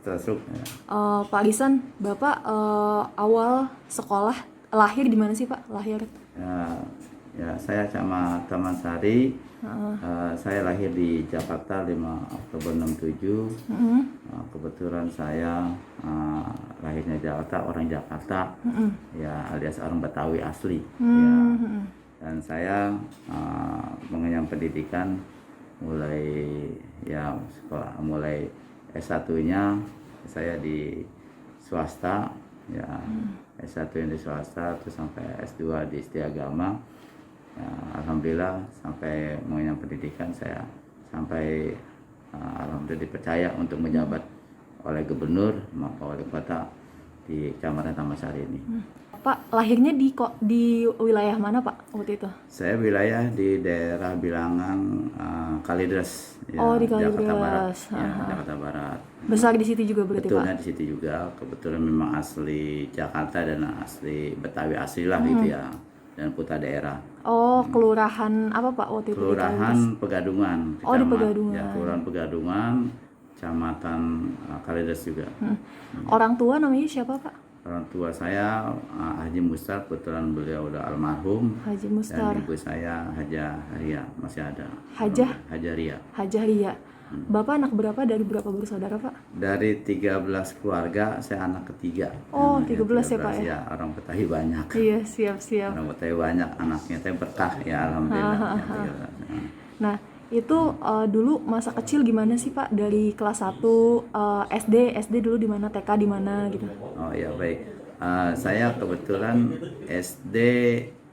terstruktur. Pak Gisan, Bapak awal sekolah lahir di mana sih Pak? Lahir? Ya, saya sama Taman Sari. Saya lahir di Jakarta 5 Oktober 67. Kebetulan saya lahirnya Jakarta, orang Jakarta, ya alias orang Betawi asli. Ya. Dan saya mengenyam pendidikan mulai sekolah, mulai S1-nya saya di swasta, ya S1 di swasta, terus sampai S2 di Setiagama. Ya, alhamdulillah sampai mengenyam pendidikan saya sampai alhamdulillah dipercaya untuk menjabat oleh gubernur maupun oleh kota di Kecamatan Taman Sari ini. Pak, lahirnya di wilayah mana Pak waktu itu? Saya wilayah di daerah Bilangan, Kalideres, ya, di Kalideres. Jakarta Barat. Ya, Jakarta Barat. Besar di situ juga berarti Betulnya Pak? di situ juga. Kebetulan memang asli Jakarta dan asli Betawi asli lah gitu ya. Dan putra daerah. Kelurahan apa Pak waktu itu? Kelurahan Pegadungan. Di Pegadungan. Ya, Kelurahan Pegadungan, Kecamatan Kalideres juga. Orang tua namanya siapa Pak? Orang tua saya Haji Mustar, kebetulan beliau udah almarhum. Haji Mustar. Dan ibu saya Hajah Ria, masih ada. Hajah Ria. Hajah Ria. Bapak anak berapa dari berapa bersaudara Pak? Dari 13 keluarga, saya anak ketiga. 13 ya Pak ya? Ya, orang Betawi banyak. Iya, siap. Orang Betawi banyak anaknya, saya berkah ya alhamdulillah. Nah, itu dulu masa kecil gimana sih Pak? Dari kelas 1 SD dulu di mana, TK di mana gitu? Oh ya baik. Saya kebetulan SD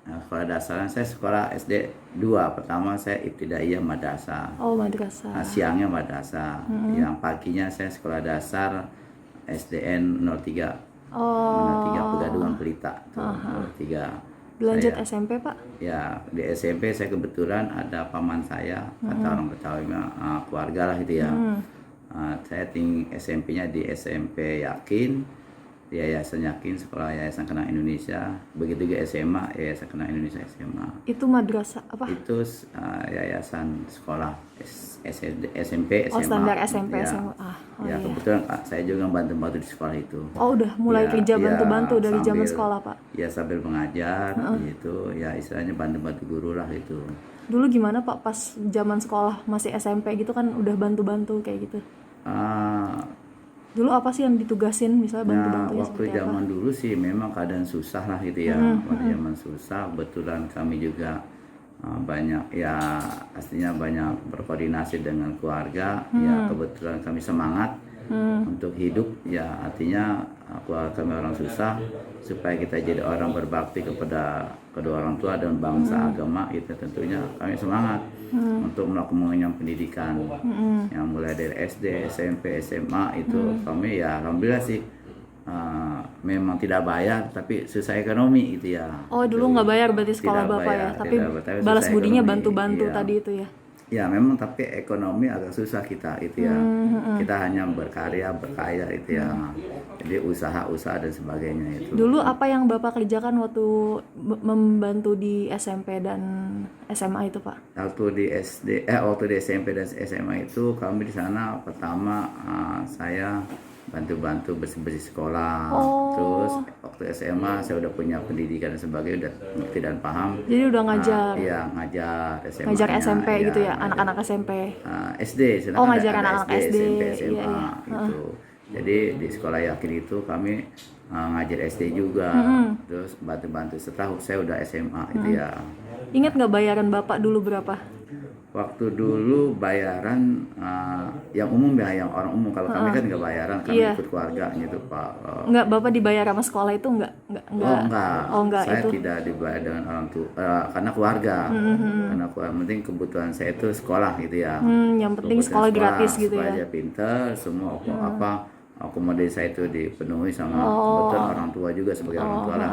sekolah dasarnya saya sekolah SD 2. Pertama saya Ibtidaiyah Madrasah. Madrasah. Siangnya madrasah. Yang paginya saya sekolah dasar SDN 03. 03 Pegadungan Pelita. 03. Lanjut SMP Pak? Ya, di SMP saya kebetulan ada paman saya, kata orang Betawi keluarga lah itu ya. Saya SMP-nya di SMP Yakin, di Yayasan Yakin, Sekolah Yayasan Kenang Indonesia. Begitu juga SMA, Yayasan Kenang Indonesia SMA. Itu madrasah apa? Itu yayasan sekolah SMP, SMA. Standar SMP, ya. SMA. Ya, kebetulan saya juga bantu-bantu di sekolah itu. Udah mulai kerja bantu-bantu dari zaman sekolah Pak? Ya, sambil mengajar gitu. Ya, istilahnya bantu-bantu guru lah itu. Dulu gimana Pak pas zaman sekolah masih SMP gitu kan udah bantu-bantu kayak gitu? Dulu apa sih yang ditugasin misalnya bantu-bantunya waktu zaman dulu sih memang keadaan susah lah gitu ya. Waktu zaman susah, kebetulan kami juga banyak ya aslinya banyak berkoordinasi dengan keluarga. Ya kebetulan kami semangat untuk hidup, ya artinya keluarga kami orang susah, supaya kita jadi orang berbakti kepada kedua orang tua dan bangsa agama, itu tentunya kami semangat untuk melakukan pendidikan yang mulai dari SD, SMP, SMA itu kami ya alhamdulillah sih memang tidak bayar tapi susah ekonomi gitu ya. Dulu nggak bayar berarti sekolah Bapak bayar, ya, tapi balas budinya bantu-bantu ya. Tadi itu ya. Ya memang tapi ekonomi agak susah kita itu ya. Kita hanya berkarya, berkaya itu ya. Jadi usaha-usaha dan sebagainya itu. Dulu apa yang Bapak kerjakan waktu membantu di SMP dan SMA itu Pak? Waktu di SMP dan SMA itu kami di sana pertama saya bantu-bantu bersih-bersih sekolah. Terus waktu SMA saya udah punya pendidikan dan sebagainya, udah ngerti dan paham. Jadi udah ngajar? Iya, ngajar SMA. Ngajar SMP ya, gitu ya, anak-anak SMP? SD. Ngajar anak-anak SD. SMP, SMA iya. gitu. Jadi di sekolah Yakin itu kami ngajar SD juga. Terus bantu-bantu setelah saya udah SMA itu ya. Ingat nggak bayaran Bapak dulu berapa? Waktu dulu bayaran yang umum ya, yang orang umum. Kalau kami kan nggak bayaran, kami ikut keluarga gitu Pak. Nggak, Bapak dibayar sama sekolah itu nggak? Enggak. Saya tidak dibayar dengan orang tua karena keluarga. Karena penting kebutuhan saya itu sekolah gitu ya. Yang penting sekolah gratis gitu ya. Supaya dia pintar, semua akomodasi saya itu dipenuhi sama kebetulan orang tua juga sebagai orang tua lah.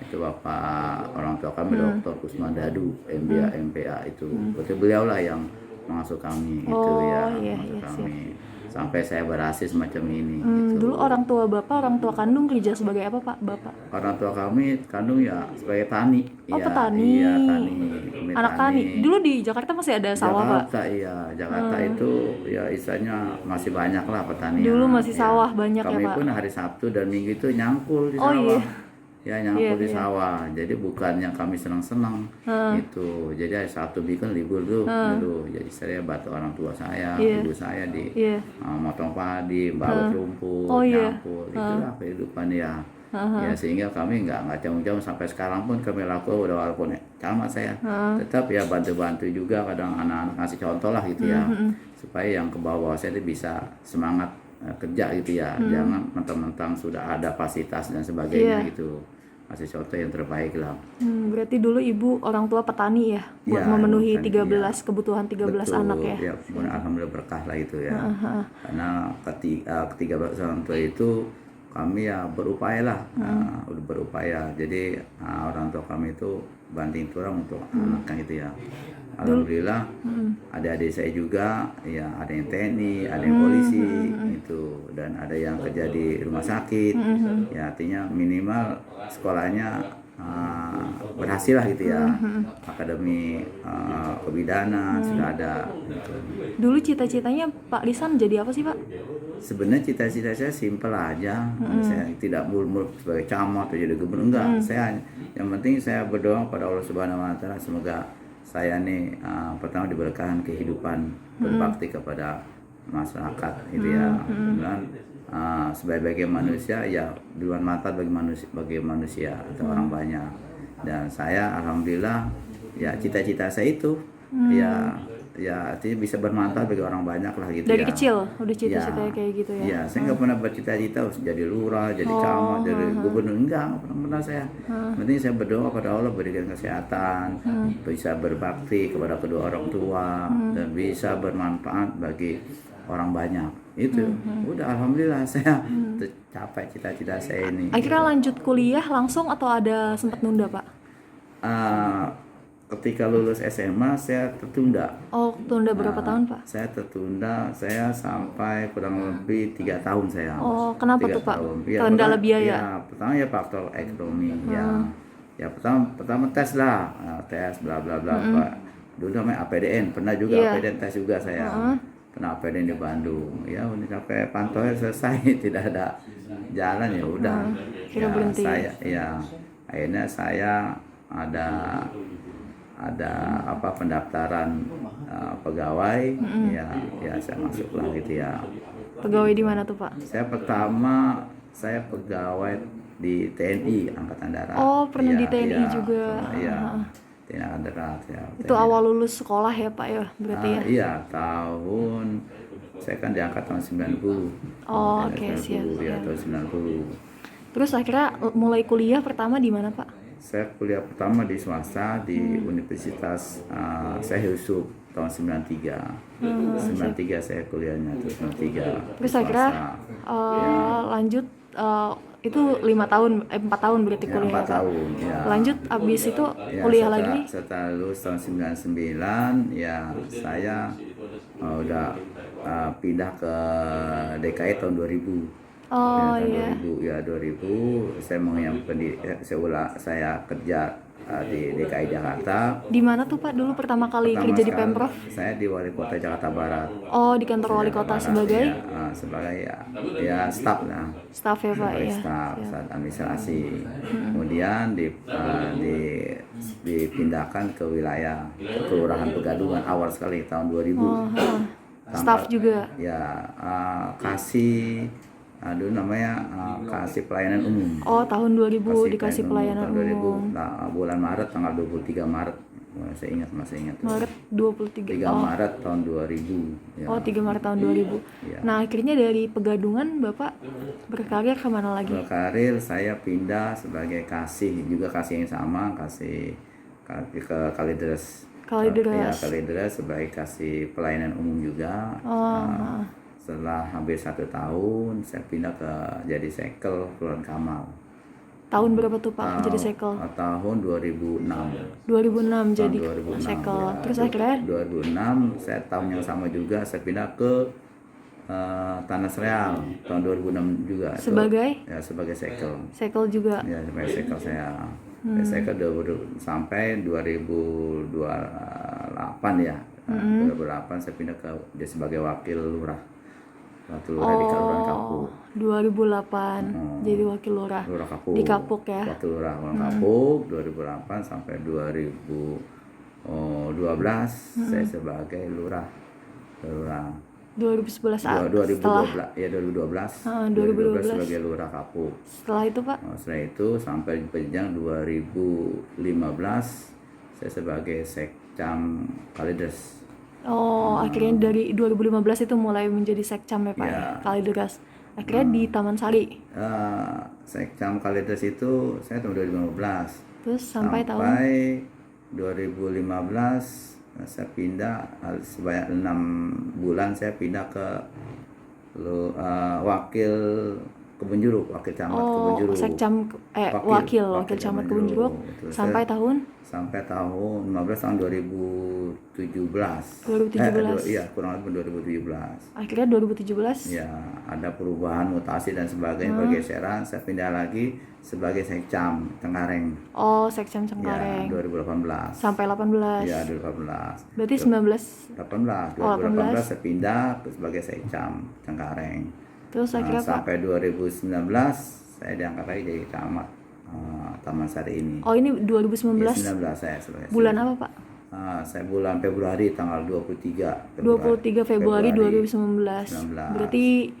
Itu bapak orang tua kami Dr. Kusman Dadu, MBA itu. Betul beliau lah yang mengasuh kami itu ya, iya, kami sampai saya berhasil semacam ini. Dulu orang tua Bapak, orang tua kandung kerja sebagai apa Pak, Bapak? Orang tua kami kandung ya sebagai tani. Oh, Ya, petani. Iya, tani. Kami Anak tani. Dulu di Jakarta masih ada sawah Pak? Jakarta, iya. Jakarta itu ya istilahnya masih banyak lah petani. Dulu masih ya. sawah banyak Kami ya Pak? pun hari Sabtu dan Minggu itu nyangkul di Oh, sawah. iya. Ya nyangkul di sawah. Jadi bukannya kami senang-senang gitu. Jadi hari Sabtu bikin libur tuh dulu. Jadi saya bantu orang tua saya, ibu saya di motong padi, balut rumput, nyangkul. Itulah kehidupan ya. Ya sehingga kami nggak jauh-jauh sampai sekarang pun kami lakukan udah walaupun camat saya tetap ya bantu-bantu juga kadang anak-anak ngasih contoh lah gitu ya supaya yang ke bawah saya itu bisa semangat kerja gitu ya jangan mentang-mentang sudah ada fasilitas dan sebagainya gitu kasih contoh yang terbaik lah. Berarti dulu ibu orang tua petani ya buat Ya, memenuhi petani, 13 kebutuhan 13 anak ya. Ya, alhamdulillah berkah lah itu ya. Karena ketiga orang tua itu kami ya berupaya lah, udah berupaya. Jadi orang tua kami itu banting tulang untuk anaknya gitu ya. Alhamdulillah adik-adik saya juga ya ada yang TNI, ada yang polisi itu dan ada yang kerja di rumah sakit. Ya artinya minimal sekolahnya berhasil lah gitu ya. Akademi kebidanan sudah ada gitu. Dulu cita-citanya Pak Lisan jadi apa sih Pak? Sebenarnya cita-cita saya simpel aja. Saya tidak muluk sebagai camat atau jadi gubernur enggak. Saya yang penting saya berdoa pada Allah Subhanahu wa taala semoga saya nih pertama diberkahan kehidupan berbakti kepada masyarakat gitu ya. Dan sebagai manusia ya bermanfaat bagi manusia atau orang banyak. Dan saya alhamdulillah ya cita-cita saya itu ya artinya bisa bermanfaat bagi orang banyak lah gitu. Dari ya. kecil udah cita-citanya kayak gitu ya. Iya, saya nggak pernah bercita-cita harus jadi lurah, jadi camat, jadi gubernur nggak pernah saya. Penting saya berdoa pada Allah berikan kesehatan, bisa berbakti kepada kedua orang tua dan bisa bermanfaat bagi orang banyak. Itu udah alhamdulillah saya tercapai cita-cita saya ini. Akhirnya lanjut kuliah langsung atau ada sempat nunda Pak? Ketika lulus SMA saya tertunda. Oh, tunda berapa tahun Pak? Saya tertunda, saya sampai kurang lebih 3 tahun saya. Oh, kenapa 3 tuh Pak? tahun. Ya, Kendala biaya? Ya, pertama ya faktor ekonomi ya pertama tes lah, tes bla bla bla Pak. Dulu namanya APDN, pernah juga APDN tes juga saya. Pernah APDN di Bandung. Ya udah sampai pantauan selesai tidak ada jalan ya udah. Kira berhenti. Akhirnya saya ada pendaftaran pegawai ya saya masuklah gitu ya. Pegawai di mana tuh Pak? Saya pegawai di TNI Angkatan Darat. Oh, pernah di TNI juga. Iya. TNI Angkatan Darat ya. Itu awal lulus sekolah ya Pak ya berarti ya? Iya, saya kan diangkat tahun 90. Oh, oke, siap. Ya, tahun 90. Terus akhirnya mulai kuliah pertama di mana Pak? Saya kuliah pertama di swasta di Universitas Syekh Yusuf tahun 93. 93 saya kuliahnya tuh 93. Terus akhirnya lanjut itu 4 tahun berarti Ya, kuliah 4 Pak? tahun ya. Lanjut abis itu Ya, kuliah lagi? Setelah lulus tahun 99 ya saya udah pindah ke DKI tahun 2000. Oh Ya, iya. 2000 saya saya kerja di DKI Jakarta. Di mana tuh Pak dulu pertama kali Pertama kerja di sekali, Pemprov? Saya di Wali Kota Jakarta Barat. Oh, di kantor wali kota sebagai? Sebagai ya staf lah. Staf ya Pak Sebagai ya. staf administrasi. Kemudian dipindahkan ke wilayah Kelurahan Pegadungan awal sekali tahun 2000. Staf juga? Ya, kasih dulu namanya kasih pelayanan umum. Oh, tahun 2000 dikasih pelayanan tahun 2000, umum. bulan Maret tanggal 23 Maret. Saya masih ingat. Maret 23. 3 Maret tahun 2000. Ya. Oh, 3 Maret tahun 2000. Ya. Nah, akhirnya dari Pegadungan Bapak berkarir kemana lagi? Berkarir saya pindah sebagai kasih yang sama, kasih ke Kalideres. Ya, Kalideres sebagai kasih pelayanan umum juga. Setelah hampir 1 tahun saya pindah jadi sekel Kelurahan Kamal. Tahun berapa tuh Pak jadi sekel? Tahun 2006. 2006 jadi 2006, sekel. ya. Terus akhirnya 2006 saya tahun yang sama juga saya pindah ke Tanah Sereal tahun 2006 juga. Sebagai? Ya, sebagai sekel. Sekel juga. Ya, sebagai sekel saya. Sekel sampai 2028 ya. 2008 saya pindah ke dia sebagai wakil lurah. Wakil lurah di Kelurahan Kapuk. 2008 jadi wakil lurah. Lurah Kapuk. Di Kapuk ya. Wakil lurah Kapuk 2008 sampai 2012 saya sebagai lurah. 2011 setelah 2012 sebagai lurah Kapuk. Setelah itu Pak? Setelah itu sampai penjang 2015 saya sebagai sekcam Kalideres. Akhirnya dari 2015 itu mulai menjadi sekcam ya Pak ya. Kalideres. Akhirnya di Taman Sari. Sekcam Kalideres itu saya tahun 2015. Terus sampai tahun 2015 saya pindah sebanyak 6 bulan saya pindah ke wakil Kebonjeruk, wakil camat Kebonjeruk. Wakil camat Kebonjeruk sampai tahun 15 tahun 2017. Iya, kurang lebih 2017. Akhirnya 2017 ya ada perubahan, mutasi dan sebagainya, pergeseran, saya pindah lagi sebagai sekcam Cengkareng. Sekcam Cengkareng. Ya, 2018. Sampai 18. Ya, 2018. Berarti 2018 saya pindah sebagai sekcam Cengkareng. Terus akhirnya sampai 2019 saya diangkat lagi jadi camat Taman Sari ini. Ini 2019. Ya, 19 saya sebagai. Bulan apa Pak? Saya bulan Februari tanggal 23 Februari 2019. Berarti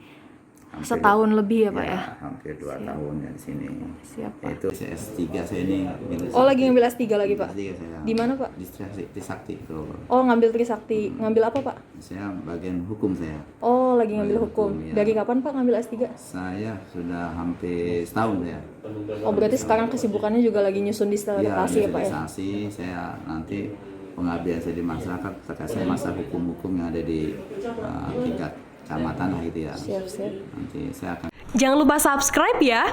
setahun lebih ya Pak ya? Hampir 2 tahun ya di sini. Siap Pak. Itu S3 saya ini. Lagi ngambil S3 lagi Pak? S3 saya. Di mana Pak? Di Trisakti. Ngambil Trisakti. Ngambil apa Pak? Saya bagian hukum saya. Lagi ngambil hukum. Ya. Dari kapan Pak ngambil S3? Saya sudah hampir setahun ya. Berarti sekarang kesibukannya juga lagi nyusun disertasi ya Pak ya? Disertasi, saya nanti pengabdian saya di masyarakat terkait masa hukum-hukum yang ada di tingkat kecamatan gitu ya. Siap. Nanti saya akan. Jangan lupa subscribe ya.